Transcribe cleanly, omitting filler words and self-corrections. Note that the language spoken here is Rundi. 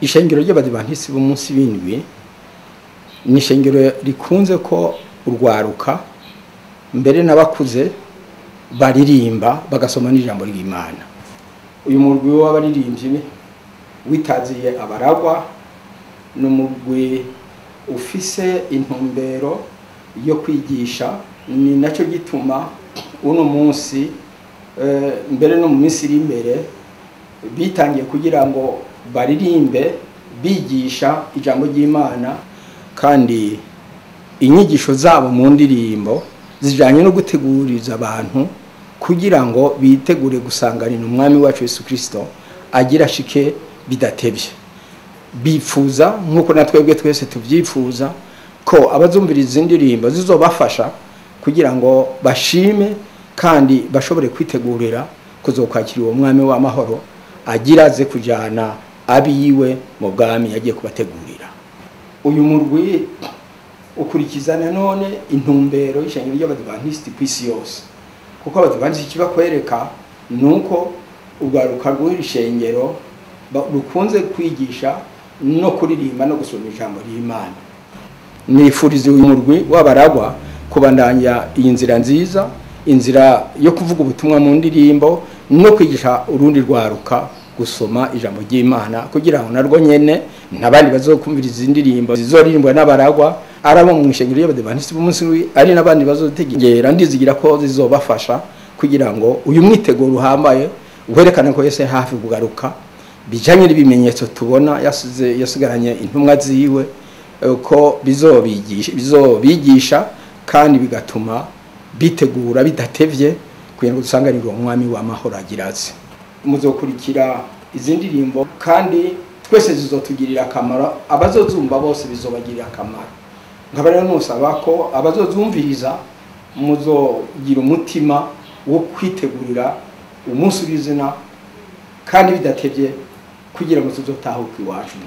ishengero ry'abadivantisi b'umunsi w'indwi ni ishengero rikunze ko urwaruka mbere n'abakuze baririmba bagasoma n'ijambo ry'Imana. Uyu murwi w'abaririmbyi witaziye abaragwa n'umurwi ufise intumbero yo kwigisha, ni nacyo gituma uno munsi mbere no mu minsi iri imbere bitangiye kugira ngo baririmbe bigisha ijambo ry'Imana, kandi inyigisho zabo mu ndirimbo zijanye no guteguriza abantu kugira ngo bitegure gusanganira umwami wacu Yesu Kristo agira shike bidatebye. Bifuza nkuko natwebwe twese tuvyifuza ko abazumviriza indirimbo zizobafasha kugira ngo bashime kandi bashobore kwitegurira kuzokwakira uwo mwami w'amahoro agira aze kujana abiwe mu bwami yagiye kubategurira. Uyu murwi ukurikizana none intumbero y'ishengero ry'abadivantisi kw'isi yose, kuko abadivantisi kibakwereka nuko urwaruka rw'ishengero rukunze kwigisha no kuririmba no gusoma ijambo ry'Imana. Nifuriza uyu murwi w'abaragwa kubandanya iyi nzira nziza, inzira yo kuvuga ubutumwa mu ndirimbo no kwigisha urundi rwaruka gusoma ijambo ry'Imana, kugira ngo narwo nyene n'abandi bazokumviriza indirimbo zizoririmbwa n'abaragwa arabo mu ishengero y'abadivantisi b'umunsi w'indwi, ari n'abandi bazotegera ndizigira ko zizobafasha kugira ngo uyu mwiteguro uhambaye werekana ko Yesu hafi kugaruka, bijanye n'ibimenyetso tubona yasigaranye intumwa ziwe ko bizobigisha kandi bigatuma bitegura bidatevye kugira ngo dusanganire umwami w'amahoro agiraze. Muzokurikira izindi ndirimbo kandi twese zizotugirira akamaro, abazozumva bose bizobagirira akamaro. Nkaba rero nusaba ko abazozumviriza muzogira umutima wo kwitegurira umunsi w'izina kandi bidatevye kugira ngo tuzotahuke iwacu.